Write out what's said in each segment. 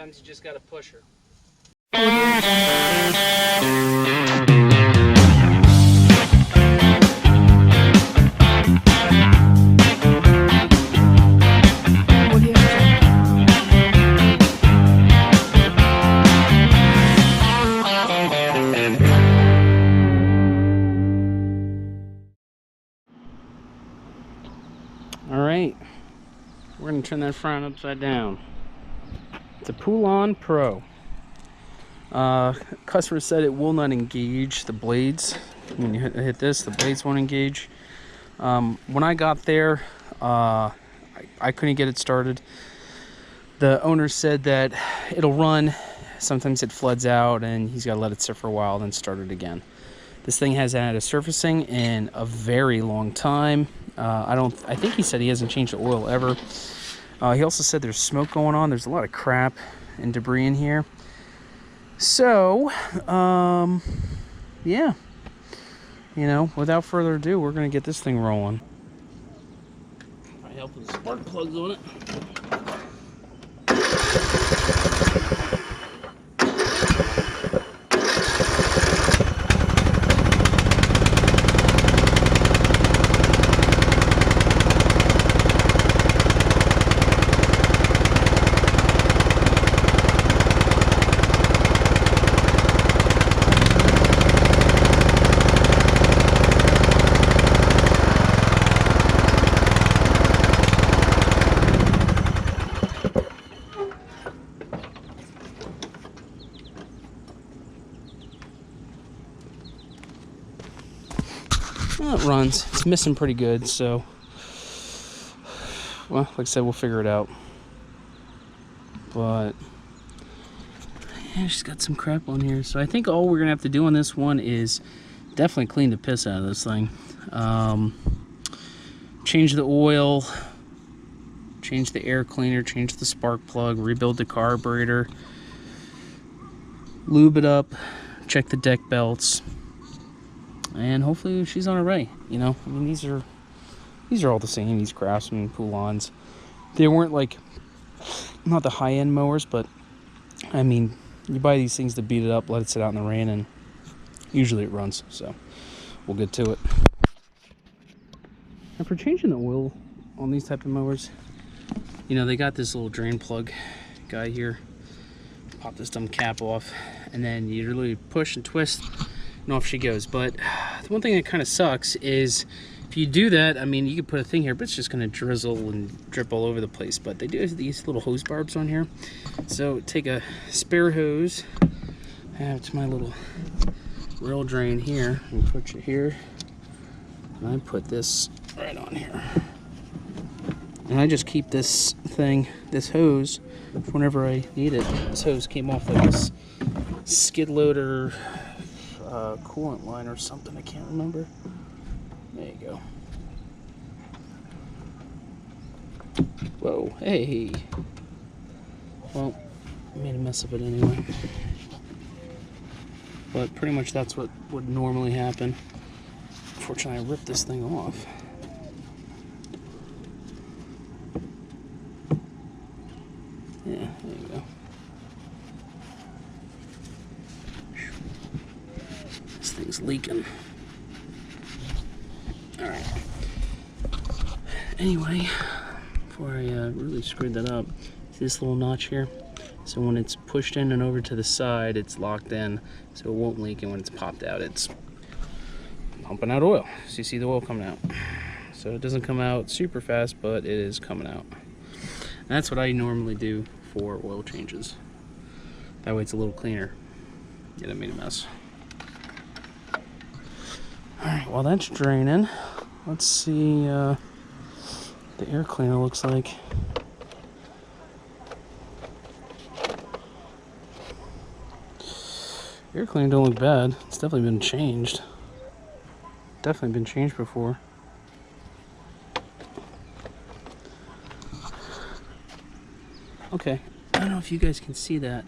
sometimes you just gotta push her. Alright, we're going to turn that front upside down. It's a Poulan Pro. Customer said it will not engage the blades. When you hit this, the blades won't engage. When I got there, I couldn't get it started. The owner said that it'll run, sometimes it floods out, and he's got to let it sit for a while, then start it again. This thing hasn't had a servicing in a very long time. I think he said he hasn't changed the oil ever. He also said there's smoke going on. There's a lot of crap and debris in here. So, yeah. You know, without further ado, we're going to get this thing rolling. I help with the spark plugs on it. Well, it runs. It's missing pretty good, so, well, like I said, we'll figure it out. But, yeah, she's got some crap on here. So I think all we're going to have to do on this one is definitely clean the piss out of this thing. Change the oil, change the air cleaner, change the spark plug, rebuild the carburetor, lube it up, check the deck belts. And hopefully she's on her way. You know, I mean, these are all the same. These Craftsman Poulans, they weren't like, not the high-end mowers, but I mean, you buy these things to beat it up, let it sit out in the rain, and usually it runs. So we'll get to it. And for changing the oil on these type of mowers, you know, they got this little drain plug guy here. Pop this dumb cap off, and then you literally push and twist, and off she goes. But the one thing that kind of sucks is if you do that, I mean, you could put a thing here, but it's just going to drizzle and drip all over the place. But they do have these little hose barbs on here. So take a spare hose, have to my little rail drain here, and put it here. And I put this right on here. And I just keep this thing, this hose, whenever I need it. This hose came off like this skid loader coolant line or something, I can't remember. There you go. Whoa, hey. Well, I made a mess of it anyway. But pretty much that's what would normally happen. Unfortunately, I ripped this thing off. Yeah, there you go. This thing's leaking. Alright. Anyway, before I really screwed that up, see this little notch here? So when it's pushed in and over to the side, it's locked in, so it won't leak, and when it's popped out, it's pumping out oil. So you see the oil coming out. So it doesn't come out super fast, but it is coming out. And that's what I normally do for oil changes. That way it's a little cleaner. Yeah, that made a mess. Alright, while that's draining, let's see the air cleaner looks like. Air cleaner don't look bad. It's definitely been changed. Definitely been changed before. Okay, I don't know if you guys can see that. I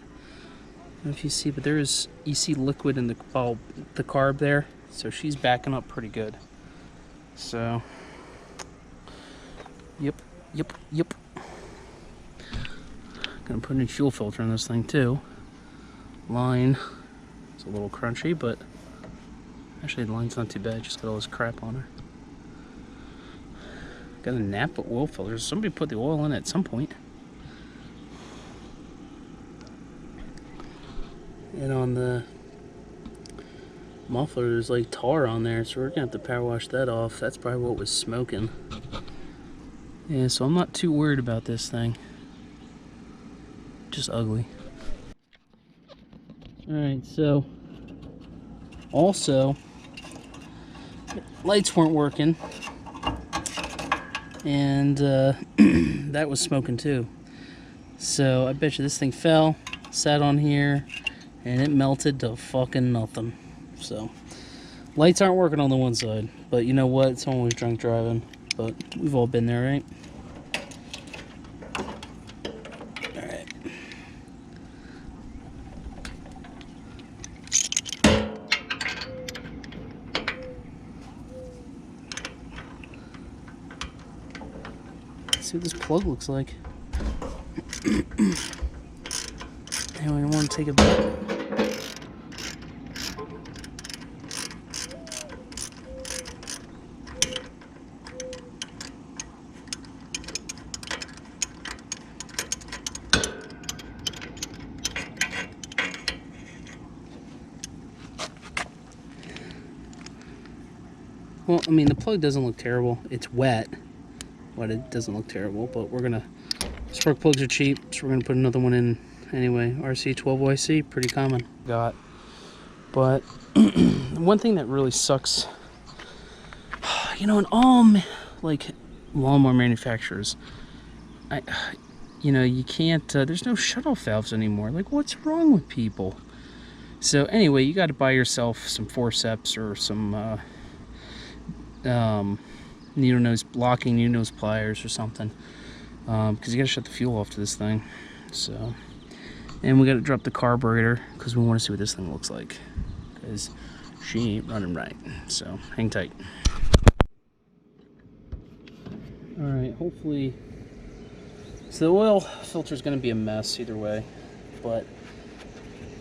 don't know if you see, but there is, you see liquid in the carb there. So she's backing up pretty good. So, yep. Gonna put a new fuel filter in this thing too. Line, it's a little crunchy, but actually the line's not too bad. Just got all this crap on her. Got a Napa oil filter. Somebody put the oil in it at some point. And on the muffler, there's like tar on there, so we're gonna have to power wash that off. That's probably what was smoking. Yeah, so I'm not too worried about this thing. Just ugly. Alright, so also lights weren't working, and that was smoking too. So I bet you this thing fell, sat on here, and it melted to fucking nothing. So lights aren't working on the one side, but you know what? Someone was drunk driving, but we've all been there, right? Alright. Let's see what this plug looks like. Anyway, I want to take it back. Well, I mean, the plug doesn't look terrible. It's wet, but it doesn't look terrible. But we're gonna, spark plugs are cheap, so we're gonna put another one in anyway. RC12YC, pretty common. But one thing that really sucks, you know, in all like lawnmower manufacturers, you can't. There's no shut-off valves anymore. Like, what's wrong with people? So anyway, you got to buy yourself some forceps or some needle nose pliers or something, because you got to shut the fuel off to this thing. So, and we got to drop the carburetor because we want to see what this thing looks like, because she ain't running right. So hang tight. All right, hopefully. So the oil filter is going to be a mess either way, but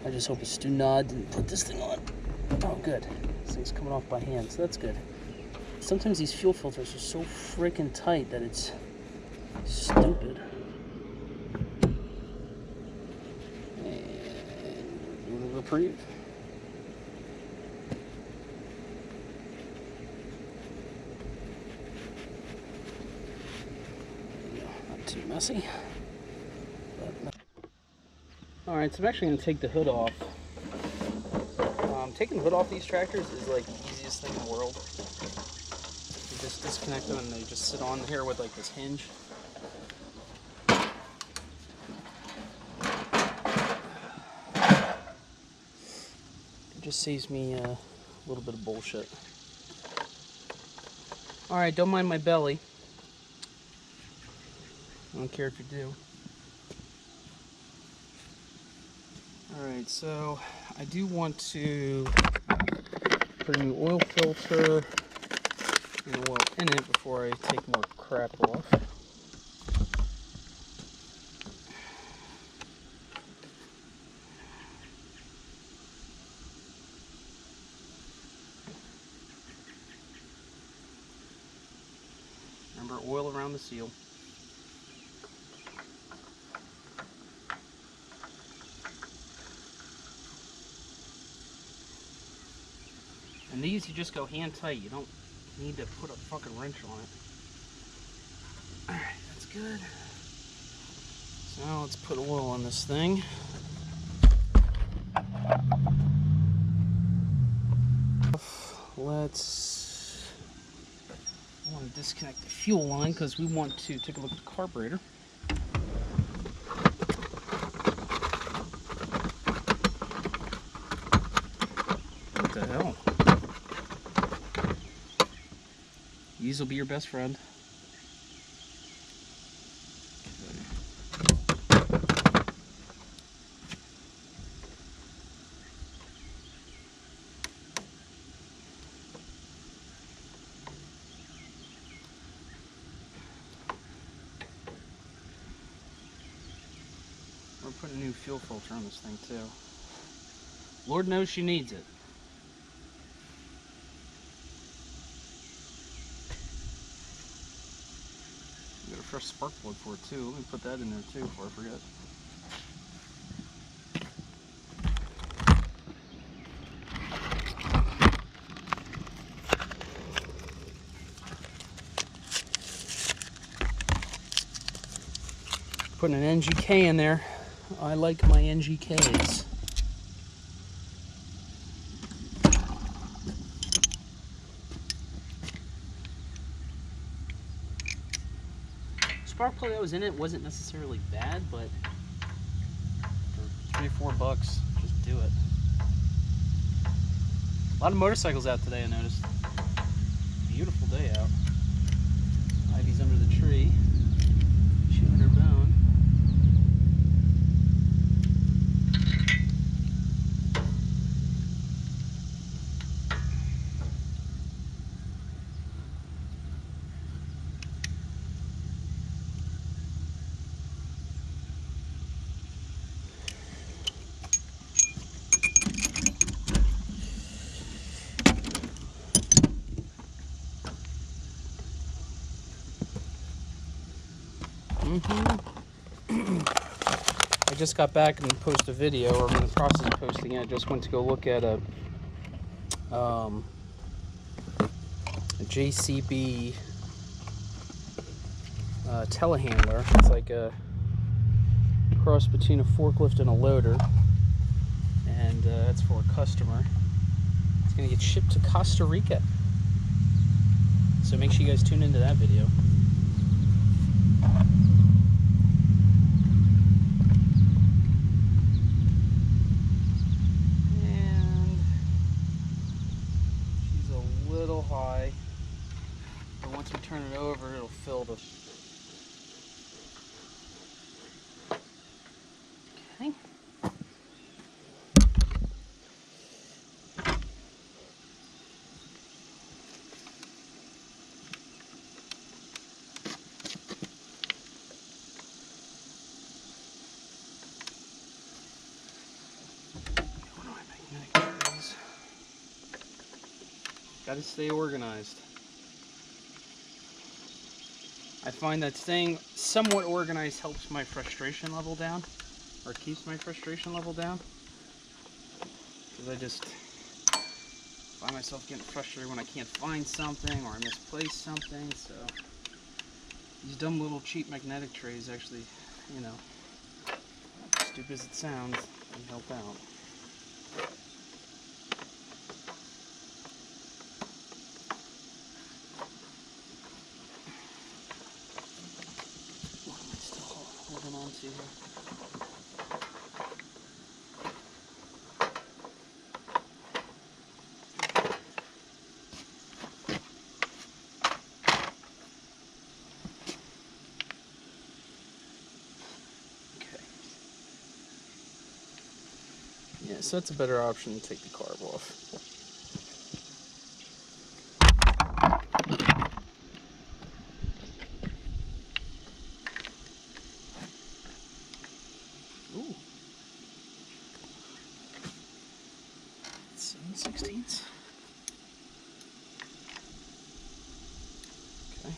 I just hope Stu Nod didn't put this thing on. Oh, good. This thing's coming off by hand, so that's good. Sometimes these fuel filters are so freaking tight that it's stupid. And reprieve. Not too messy. Alright, so I'm actually going to take the hood off. Taking the hood off these tractors is like the easiest thing in the world. You just disconnect them and they just sit on here with like this hinge. It just saves me a little bit of bullshit. Alright, don't mind my belly. I don't care if you do. Alright, so I do want to put a new oil filter and oil in it before I take more crap off. Remember, oil around the seal. And these you just go hand tight. You don't need to put a fucking wrench on it. Alright, that's good. So now let's put oil on this thing. I want to disconnect the fuel line because we want to take a look at the carburetor. What the hell? These will be your best friend. Put a new fuel filter on this thing too. Lord knows she needs it. Got a fresh spark plug for it too. Let me put that in there too before I forget. Putting an NGK in there. I like my NGKs. Spark plug that was in it wasn't necessarily bad, but for $3 or $4, just do it. A lot of motorcycles out today, I noticed. Beautiful day out. Ivy's under the tree, chewing her bone. I just got back and posted a video, or I'm in the process of posting it. I just went to go look at a JCB telehandler. It's like a cross between a forklift and a loader, and that's for a customer. It's going to get shipped to Costa Rica, so make sure you guys tune into that video. High, but once we turn it over, it'll fill the. Okay. What do I make magnetic trays? Gotta stay organized. I find that staying somewhat organized helps my frustration level down, or keeps my frustration level down, because I just find myself getting frustrated when I can't find something or I misplace something. So these dumb little cheap magnetic trays actually, you know, stupid as it sounds, can help out. Here. Okay. Yeah, so that's a better option to take the carb off. Ooh. 7/16. Okay.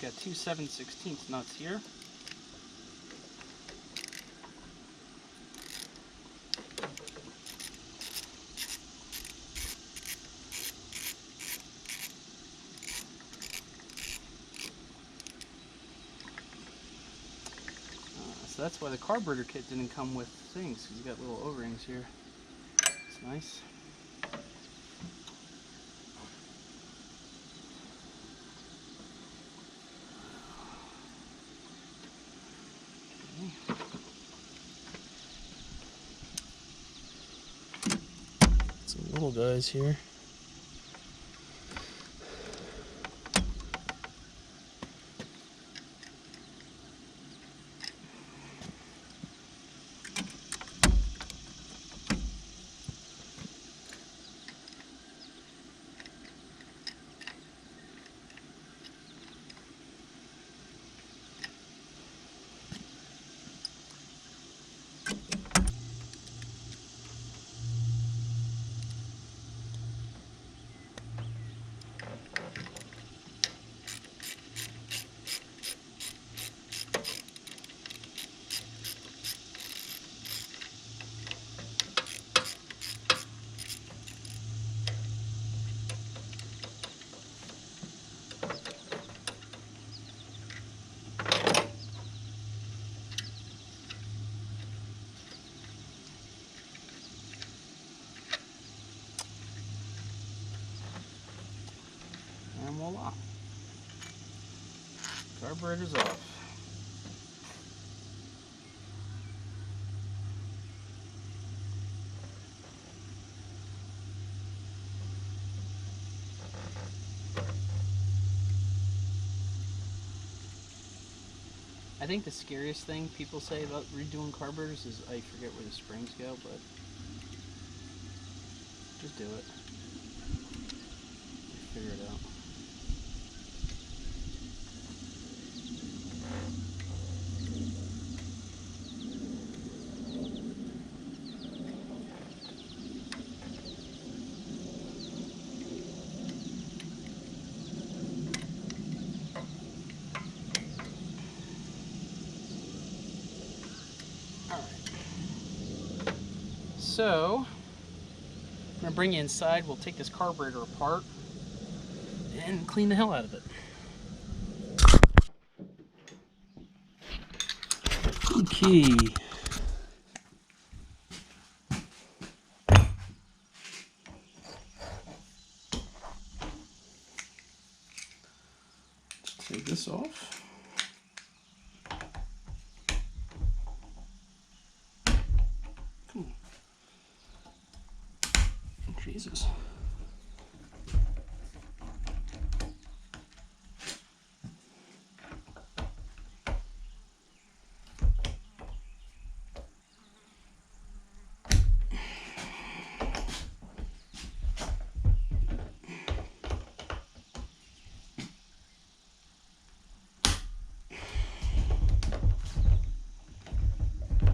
Got two 7/16 nuts here. So that's why the carburetor kit didn't come with things, because you got little O-rings here. It's Nice. Okay. Some little guys here. And voila. Carburetor's off. I think the scariest thing people say about redoing carburetors is I forget where the springs go, but just do it. Figure it out. So, I'm going to bring you inside. We'll take this carburetor apart and clean the hell out of it. Okay. Take this off. Come on. Jesus.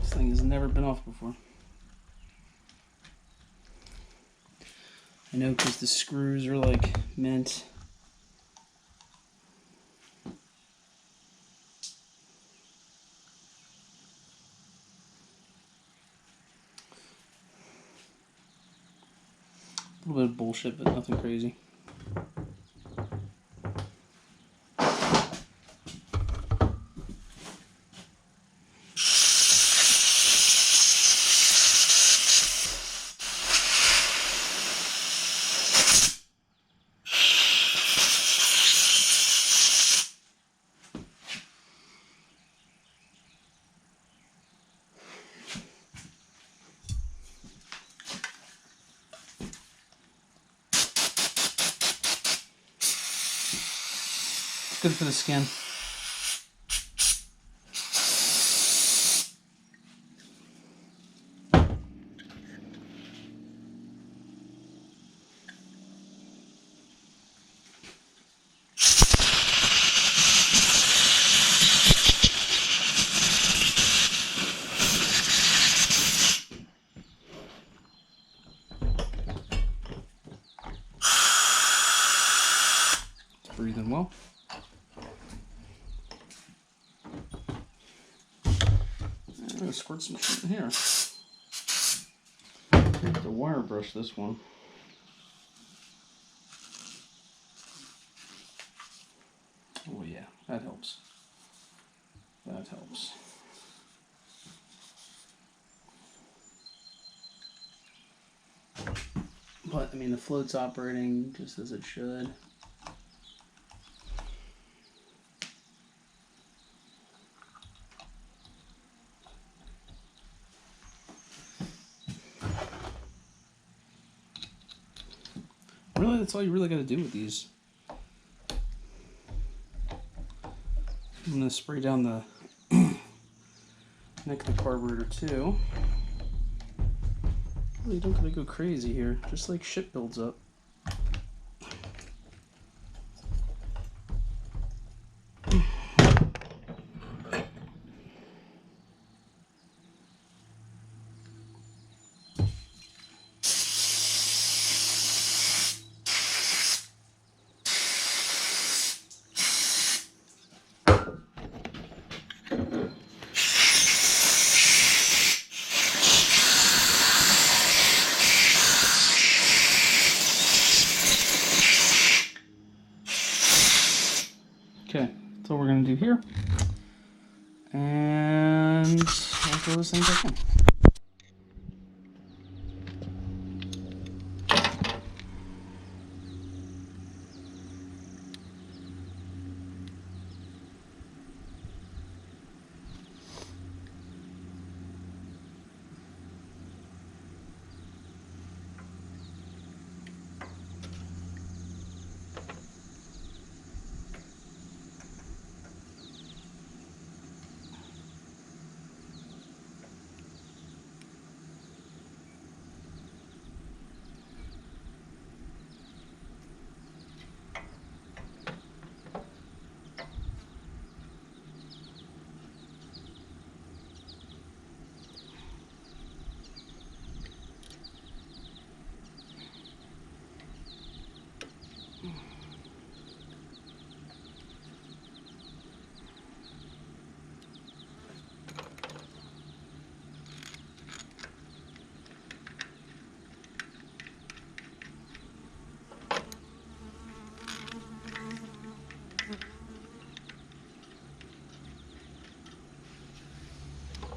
This thing has never been off before. I know, because the screws are like mint. A little bit of bullshit, but nothing crazy. Good for the skin. It's breathing well. I'm going to squirt some shit in here. I have to wire brush this one. Oh yeah, that helps. That helps. But I mean, the float's operating just as it should. Really, that's all you really got to do with these. I'm going to spray down the neck of the carburetor too. Really don't got to go crazy here, just like shit builds up. Okay, that's all we're going to do here. And I'll throw this thing back in.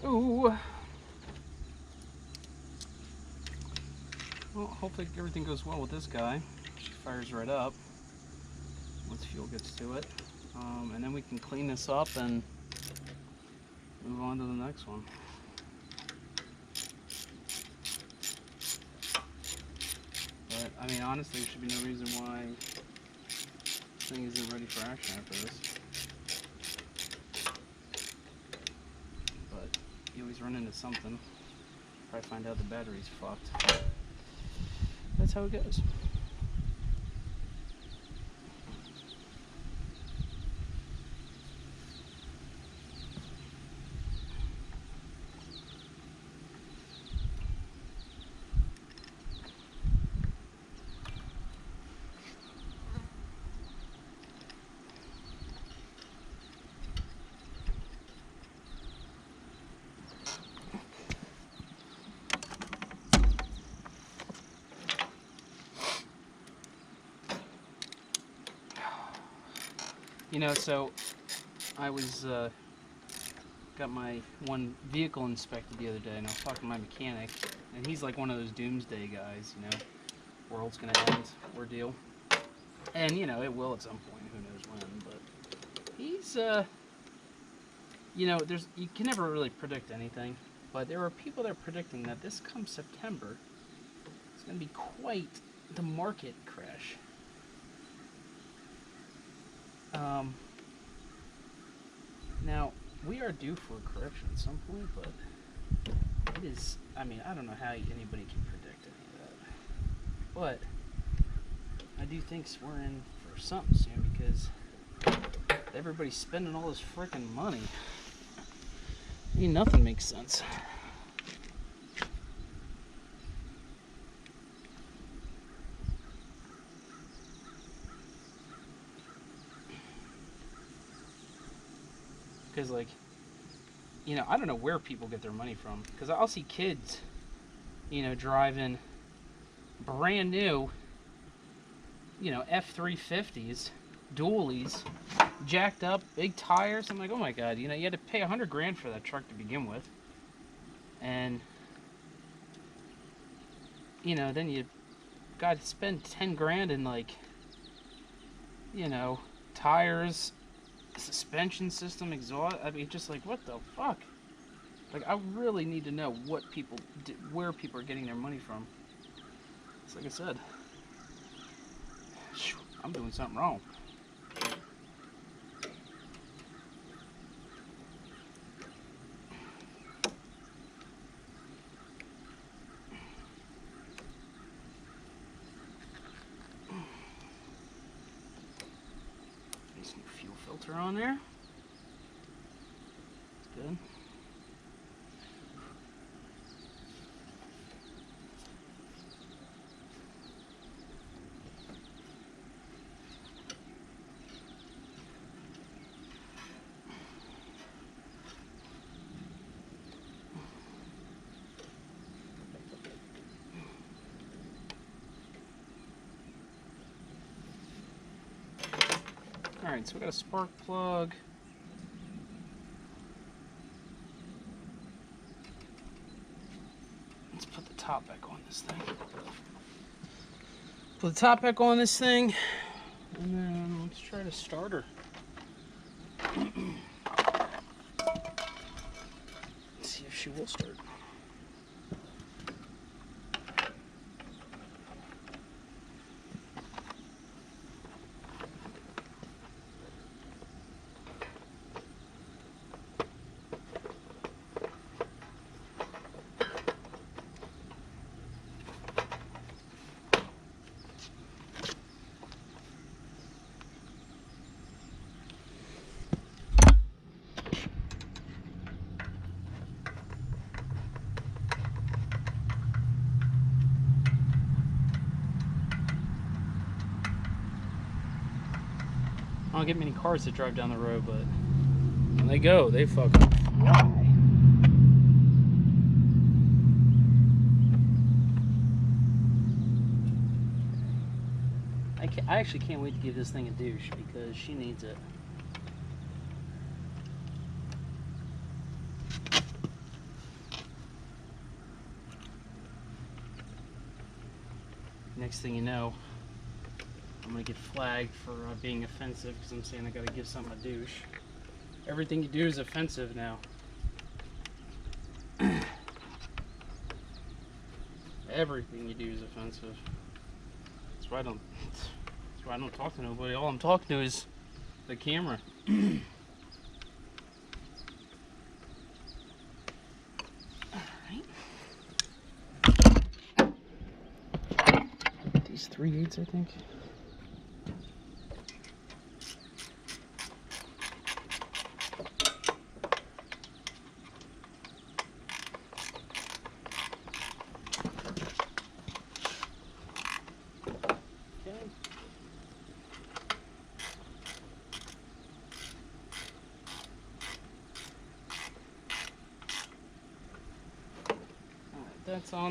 Ooh. Well, hopefully everything goes well with this guy. She fires right up once fuel gets to it. And then we can clean this up and move on to the next one. But, I mean, honestly, there should be no reason why this thing isn't ready for action after this. But you always run into something. Probably find out the battery's fucked. That's how it goes. You know, so I was got my one vehicle inspected the other day, and I was talking to my mechanic, and he's like one of those doomsday guys, you know, world's gonna end ordeal, and you know it will at some point, who knows when, but he's you know, you can never really predict anything, but there are people that are predicting that this come September, it's gonna be quite the market crash. Now, we are due for a correction at some point, but it is, I mean, I don't know how anybody can predict any of that. But I do think we're in for something soon because everybody's spending all this freaking money. I mean, nothing makes sense. Because, like, you know, I don't know where people get their money from. Because I'll see kids, you know, driving brand new, you know, F-350s, dualies, jacked up, big tires. I'm like, oh my God, you know, you had to pay $100,000 for that truck to begin with. And, you know, then you God, spend 10 grand in, like, you know, tires, suspension system, exhaust. I mean, just like, what the fuck? Like, I really need to know what people do, where people are getting their money from. It's like I said, I'm doing something wrong. Nice new fuel filter on there. That's good. Alright, so we got a spark plug. Let's put the top back on this thing. Put the top back on this thing, and then let's try to start her. Let's see if she will start. I don't get many cars that drive down the road, but when they go, they fucking fly. I actually can't wait to give this thing a douche because she needs it. Next thing you know, I'm gonna get flagged for being offensive because I'm saying I gotta give something a douche. Everything you do is offensive now. Everything you do is offensive. That's why I don't talk to nobody. All I'm talking to is the camera. Alright. These 3/8, I think.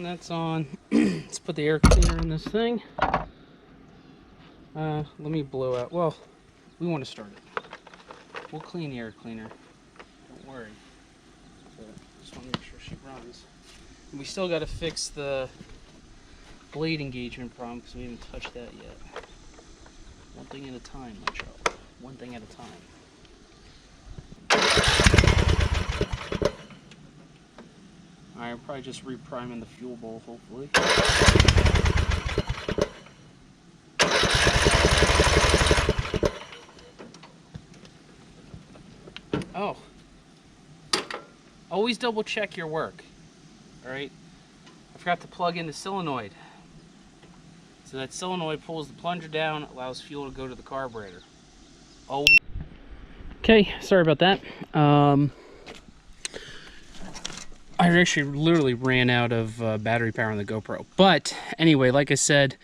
That's on. Let's put the air cleaner in this thing. Let me blow out. Well, we want to start it. We'll clean the air cleaner. Don't worry. But just want to make sure she runs. And we still got to fix the blade engagement problem because we haven't touched that yet. One thing at a time, my child. One thing at a time. Alright, probably just repriming the fuel bowl, hopefully. Oh. Always double check your work. Alright? I forgot to plug in the solenoid. So that solenoid pulls the plunger down, allows fuel to go to the carburetor. Always. Okay, sorry about that. I actually literally ran out of battery power on the GoPro. But anyway, like I said,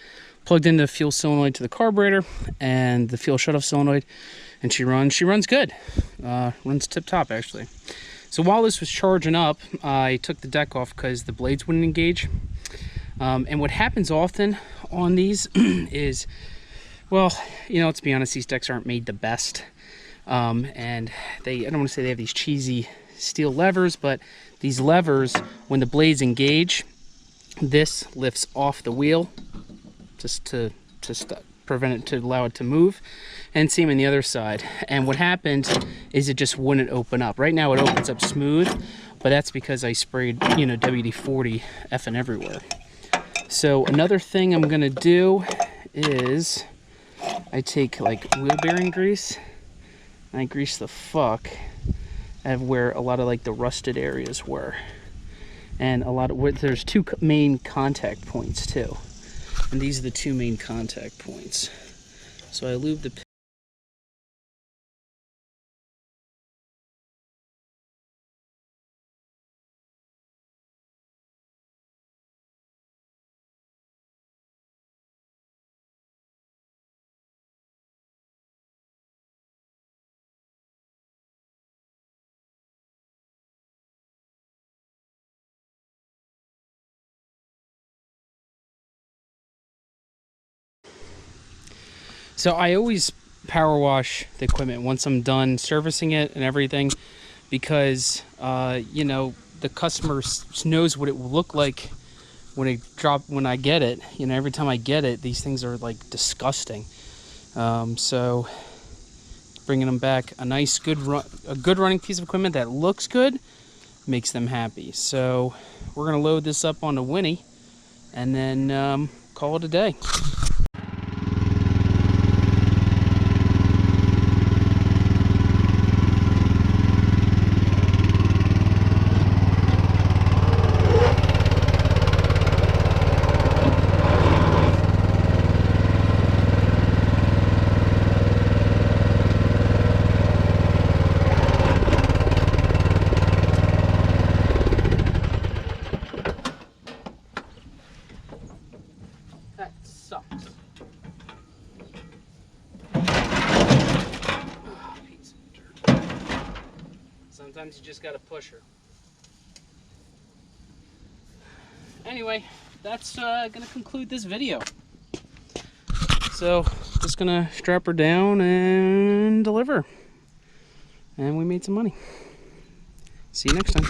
plugged in the fuel solenoid to the carburetor and the fuel shutoff solenoid, and she runs good. Runs tip-top, actually. So while this was charging up, I took the deck off because the blades wouldn't engage. And what happens often on these is, well, you know, let's be honest, these decks aren't made the best. And I don't want to say they have these cheesy steel levers, but these levers, when the blades engage, this lifts off the wheel just to prevent it, to allow it to move, and same on the other side. And what happened is it just wouldn't open up. Right now it opens up smooth, but that's because I sprayed, you know, WD-40 effing everywhere. So another thing I'm gonna do is I take like wheel bearing grease and I grease the fuck out of where a lot of like the rusted areas were, and a lot of there's two main contact points too. And these are the two main contact points. So I lube the So I always power wash the equipment once I'm done servicing it and everything, because you know, the customer knows what it will look like when I get it. You know, every time I get it, these things are like disgusting. So bringing them back a nice good running piece of equipment that looks good makes them happy. So we're gonna load this up on the Winnie and then call it a day. That sucks. Oh, piece of dirt. Sometimes you just gotta push her. Anyway, that's gonna conclude this video. So, just gonna strap her down and deliver. And we made some money. See you next time.